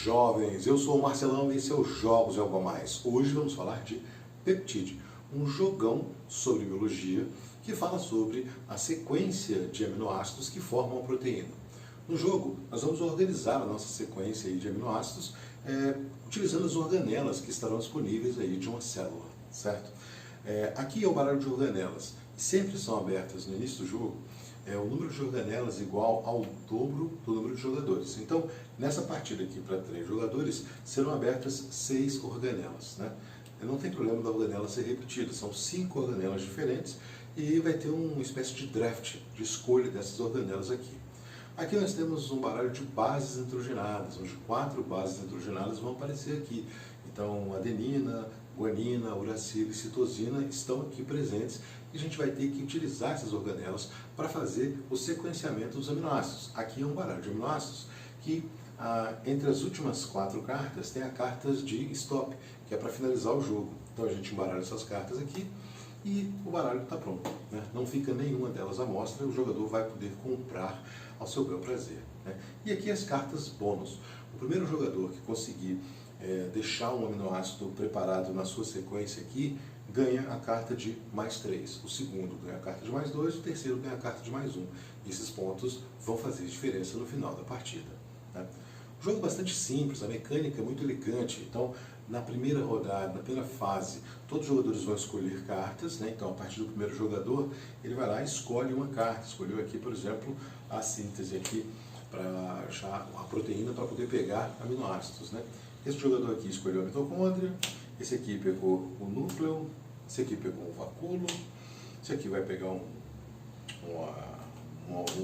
jovens, eu sou o Marcelão e esse é o Jogos e Algo a Mais. Hoje vamos falar de peptídeo, um jogão sobre biologia que fala sobre a sequência de aminoácidos que formam a proteína. No jogo, nós vamos organizar a nossa sequência de aminoácidos utilizando as organelas que estarão disponíveis aí de uma célula, certo? Aqui é o baralho de organelas, sempre são abertas no início do jogo, o número de organelas igual ao dobro do número de jogadores. Então, nessa partida aqui para 3 jogadores, serão abertas 6 organelas, né? Não tem problema da organela ser repetida, são 5 organelas diferentes e vai ter uma espécie de draft, de escolha dessas organelas aqui. Aqui nós temos um baralho de bases nitrogenadas, onde 4 bases nitrogenadas vão aparecer aqui. Então, adenina, guanina, uracila e citosina estão aqui presentes e a gente vai ter que utilizar essas organelas para fazer o sequenciamento dos aminoácidos. Aqui é um baralho de aminoácidos que, entre as últimas 4 cartas, tem a cartas de stop, que é para finalizar o jogo. Então a gente embaralha essas cartas aqui e o baralho está pronto, né? Não fica nenhuma delas à mostra, o jogador vai poder comprar ao seu bel prazer, né? E aqui as cartas bônus. O primeiro jogador que conseguir deixar um aminoácido preparado na sua sequência aqui, ganha a carta de mais 3. O segundo ganha a carta de mais 2, o terceiro ganha a carta de mais 1. E esses pontos vão fazer diferença no final da partida, né? O jogo é bastante simples, a mecânica é muito elegante. Então, na primeira rodada, na primeira fase, todos os jogadores vão escolher cartas, né? Então, a partir do primeiro jogador, ele vai lá e escolhe uma carta. Escolheu aqui, por exemplo, a síntese aqui, para achar a proteína para poder pegar aminoácidos, né? Esse jogador aqui escolheu a mitocôndria, esse aqui pegou o núcleo, esse aqui pegou o vacúolo, esse aqui vai pegar um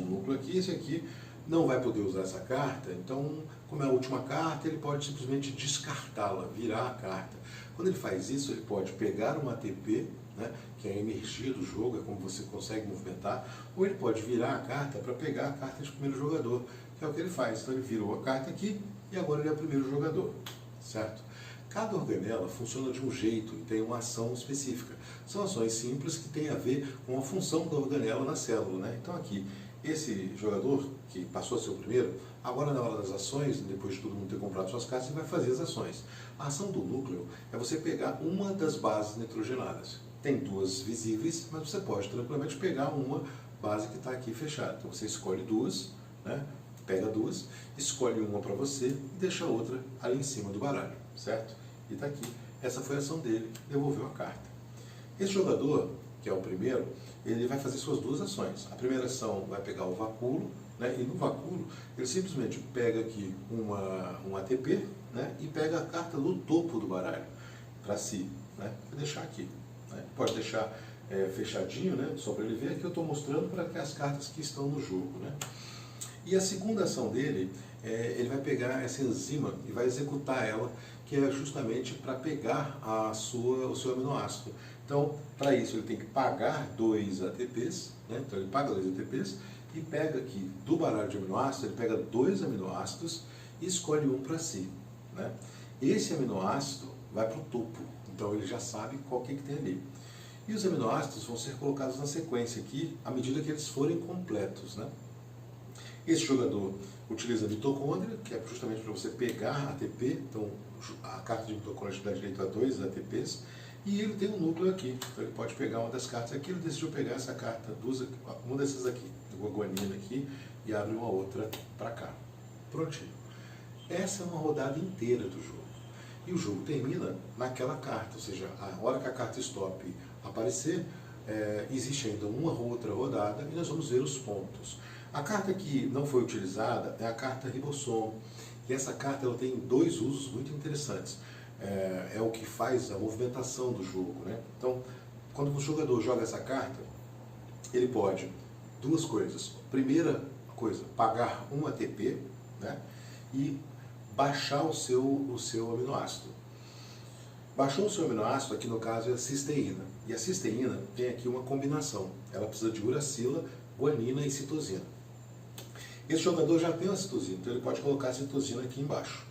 núcleo aqui, esse aqui não vai poder usar essa carta, então, como é a última carta, ele pode simplesmente descartá-la, virar a carta. Quando ele faz isso, ele pode pegar uma ATP, né, que é a energia do jogo, é como você consegue movimentar, ou ele pode virar a carta para pegar a carta de primeiro jogador, que é o que ele faz. Então ele virou a carta aqui e agora ele é o primeiro jogador, certo? Cada organela funciona de um jeito e tem uma ação específica. São ações simples que têm a ver com a função da organela na célula, né? Então aqui, esse jogador que passou a ser o primeiro, agora na hora das ações, depois de todo mundo ter comprado suas cartas, ele vai fazer as ações. A ação do núcleo é você pegar uma das bases nitrogenadas. Tem 2 visíveis, mas você pode tranquilamente pegar uma base que está aqui fechada. Então você escolhe 2, né? Pega 2, escolhe uma para você e deixa a outra ali em cima do baralho, certo? E está aqui. Essa foi a ação dele, devolveu a carta. Esse jogador, que é o primeiro, ele vai fazer suas 2 ações. A primeira ação vai pegar o vacúolo, né? E no vacúolo ele simplesmente pega aqui um ATP, né? E pega a carta do topo do baralho para si, né? Vou deixar aqui, né? Pode deixar fechadinho, né? Só para ele ver que eu estou mostrando para as cartas que estão no jogo, né? E a segunda ação dele, ele vai pegar essa enzima e vai executar ela, que é justamente para pegar o seu aminoácido. Então, para isso, ele tem que pagar 2 ATPs, né? Então ele paga 2 ATPs e pega aqui do baralho de aminoácidos, ele pega 2 aminoácidos e escolhe um para si, né? Esse aminoácido vai para o topo, então ele já sabe qual que tem ali. E os aminoácidos vão ser colocados na sequência aqui, à medida que eles forem completos, né? Esse jogador utiliza a mitocôndria, que é justamente para você pegar ATP, então a carta de mitocôndria te dá direito a 2 ATPs, e ele tem um núcleo aqui, então ele pode pegar uma das cartas aqui, ele decidiu pegar essa carta, uma dessas aqui, a guanina aqui, e abre uma outra para cá. Prontinho. Essa é uma rodada inteira do jogo. E o jogo termina naquela carta, ou seja, a hora que a carta stop aparecer, existe ainda uma outra rodada e nós vamos ver os pontos. A carta que não foi utilizada é a carta ribossomo. E essa carta ela tem 2 usos muito interessantes. É o que faz a movimentação do jogo, né? Então, quando o jogador joga essa carta, ele pode 2 coisas. Primeira coisa, pagar um ATP, né? E baixar o seu aminoácido. Baixou o seu aminoácido, aqui no caso é a cisteína. E a cisteína tem aqui uma combinação. Ela precisa de uracila, guanina e citosina. Esse jogador já tem a citosina, então ele pode colocar a citosina aqui embaixo.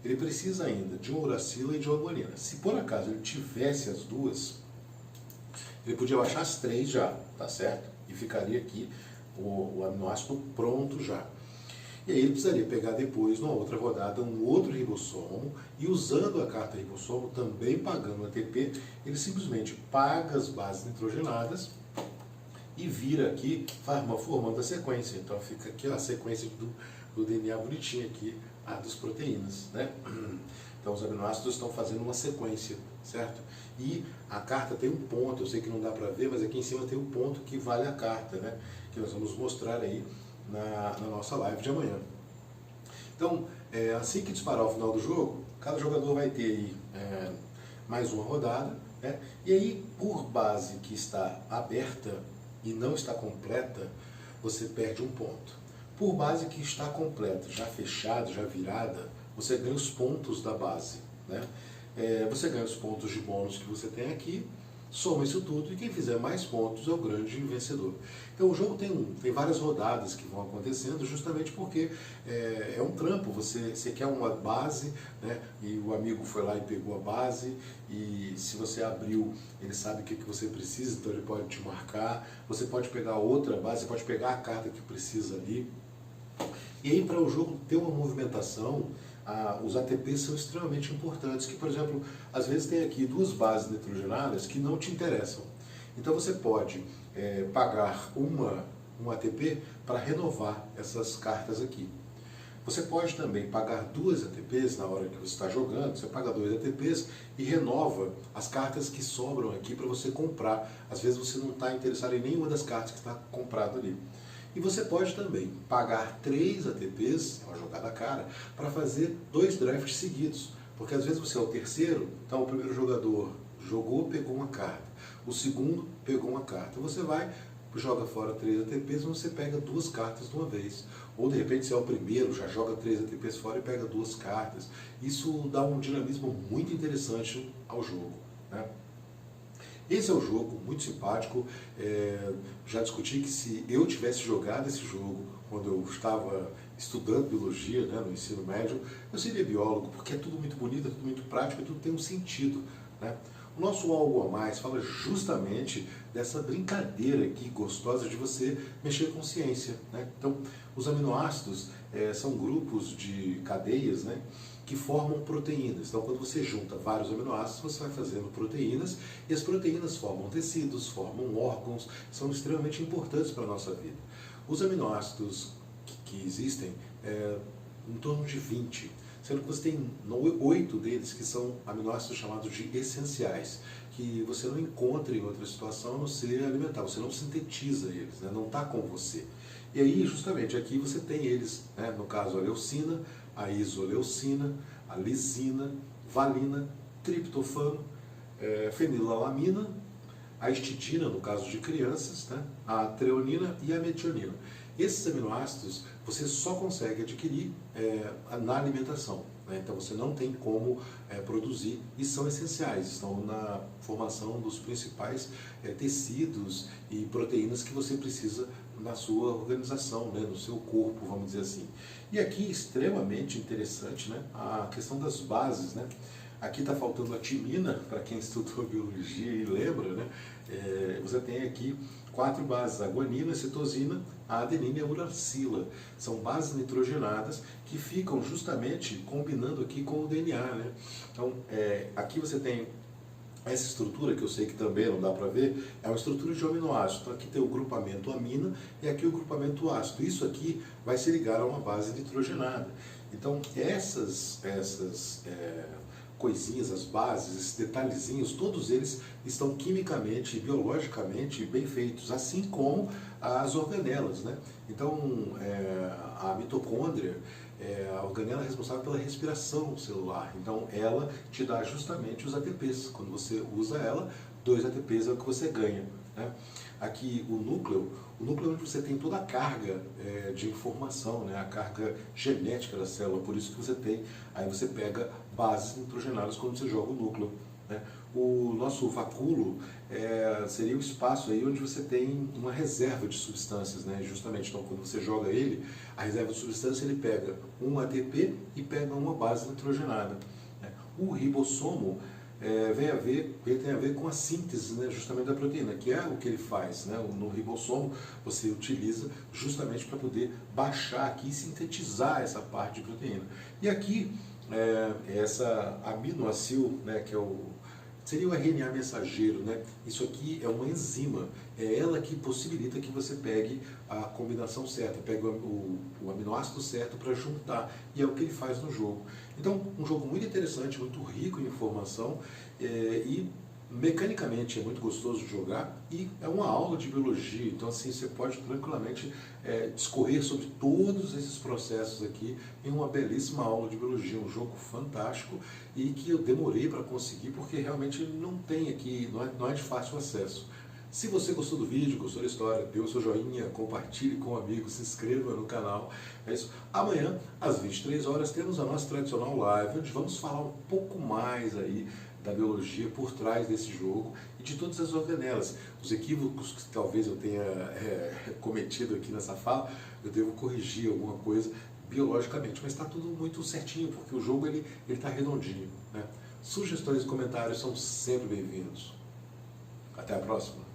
Ele precisa ainda de uma uracila e de uma guanina. Se por acaso ele tivesse as 2, ele podia baixar as 3 já, tá certo? E ficaria aqui o aminoácido pronto já. E aí ele precisaria pegar depois, numa outra rodada, um outro ribossomo, e usando a carta ribossomo, também pagando ATP, ele simplesmente paga as bases nitrogenadas e vira aqui, formando a sequência. Então fica aqui ó, a sequência do DNA bonitinha aqui, a das proteínas, né? Então os aminoácidos estão fazendo uma sequência, certo? E a carta tem um ponto, eu sei que não dá para ver, mas aqui em cima tem um ponto que vale a carta, né? Que nós vamos mostrar aí na nossa live de amanhã. Então, assim que disparar o final do jogo, cada jogador vai ter aí mais uma rodada, né? E aí, por base que está aberta e não está completa, você perde um ponto. Por base que está completa, já fechada, já virada, você ganha os pontos da base, né? Você ganha os pontos de bônus que você tem aqui, soma isso tudo e quem fizer mais pontos é o grande vencedor. Então o jogo tem várias rodadas que vão acontecendo justamente porque é um trampo, você quer uma base, né, e o amigo foi lá e pegou a base e se você abriu, ele sabe o que você precisa, então ele pode te marcar, você pode pegar outra base, você pode pegar a carta que precisa ali. E aí para o jogo ter uma movimentação, os ATPs são extremamente importantes, que por exemplo, às vezes tem aqui duas bases nitrogenadas que não te interessam. Então você pode pagar um ATP para renovar essas cartas aqui. Você pode também pagar duas ATPs na hora que você está jogando, você paga 2 ATPs e renova as cartas que sobram aqui para você comprar. Às vezes você não está interessado em nenhuma das cartas que está comprado ali. E você pode também pagar 3 ATPs, é uma jogada cara, para fazer 2 drafts seguidos. Porque às vezes você é o terceiro, então o primeiro jogador jogou, pegou uma carta. O segundo pegou uma carta. Você vai, joga fora 3 ATPs e você pega 2 cartas de uma vez. Ou de repente você é o primeiro, já joga 3 ATPs fora e pega 2 cartas. Isso dá um dinamismo muito interessante ao jogo, né? Esse é um jogo muito simpático, já discuti que se eu tivesse jogado esse jogo quando eu estava estudando biologia, né, no ensino médio, eu seria biólogo, porque é tudo muito bonito, é tudo muito prático, tudo tem um sentido, né? O nosso Algo a Mais fala justamente dessa brincadeira aqui gostosa de você mexer com ciência, né? Então, os aminoácidos são grupos de cadeias, né, que formam proteínas. Então, quando você junta vários aminoácidos, você vai fazendo proteínas, e as proteínas formam tecidos, formam órgãos, são extremamente importantes para a nossa vida. Os aminoácidos que existem, em torno de 20, sendo que você tem 8 deles que são aminoácidos chamados de essenciais, que você não encontra em outra situação a não ser alimentar, você não sintetiza eles, né? Não está com você. E aí, justamente, aqui você tem eles, né? No caso, a leucina, a isoleucina, a lisina, valina, triptofano, fenilalamina, a histidina, no caso de crianças, né? A treonina e a metionina. Esses aminoácidos você só consegue adquirir na alimentação, né? Então você não tem como produzir e são essenciais, estão na formação dos principais tecidos e proteínas que você precisa na sua organização, né? No seu corpo, vamos dizer assim. E aqui extremamente interessante, né? A questão das bases, né? Aqui está faltando a timina, para quem estudou biologia e lembra, né? Você tem aqui 4 bases, a guanina, a citosina, a adenina e a uracila. São bases nitrogenadas que ficam justamente combinando aqui com o DNA, né? Então, aqui você tem essa estrutura, que eu sei que também não dá para ver, é uma estrutura de aminoácido. Então aqui tem o grupamento amina e aqui o grupamento ácido. Isso aqui vai se ligar a uma base nitrogenada. Então essas coisinhas, as bases, esses detalhezinhos, todos eles estão quimicamente e biologicamente bem feitos, assim como as organelas, né? Então a mitocôndria, a organela é responsável pela respiração celular, então ela te dá justamente os ATPs. Quando você usa ela, 2 ATPs é o que você ganha, né? Aqui o núcleo é onde você tem toda a carga de informação, né? A carga genética da célula, por isso que você tem, aí você pega bases nitrogenadas quando você joga o núcleo, né? O nosso vacúolo seria o espaço aí onde você tem uma reserva de substâncias, né? Justamente, então quando você joga ele, a reserva de substância ele pega um ATP e pega uma base nitrogenada, né? O ribossomo ele tem a ver com a síntese, né, justamente da proteína, que é o que ele faz, né, no ribossomo você utiliza justamente para poder baixar aqui e sintetizar essa parte de proteína. E aqui, essa aminoácido, né, que seria o RNA mensageiro, né? Isso aqui é uma enzima, é ela que possibilita que você pegue a combinação certa, pegue o aminoácido certo para juntar, e é o que ele faz no jogo. Então, um jogo muito interessante, muito rico em informação, e mecanicamente é muito gostoso de jogar, e é uma aula de biologia, então assim, você pode tranquilamente discorrer sobre todos esses processos aqui em uma belíssima aula de biologia, um jogo fantástico e que eu demorei para conseguir porque realmente não tem aqui, não é de fácil acesso. Se você gostou do vídeo, gostou da história, dê o seu joinha, compartilhe com amigos, se inscreva no canal. É isso. Amanhã, às 23 horas, temos a nossa tradicional live, onde vamos falar um pouco mais aí da biologia por trás desse jogo e de todas as organelas. Os equívocos que talvez eu tenha cometido aqui nessa fala, eu devo corrigir alguma coisa biologicamente, mas está tudo muito certinho, porque o jogo ele está redondinho, né? Sugestões e comentários são sempre bem-vindos. Até a próxima!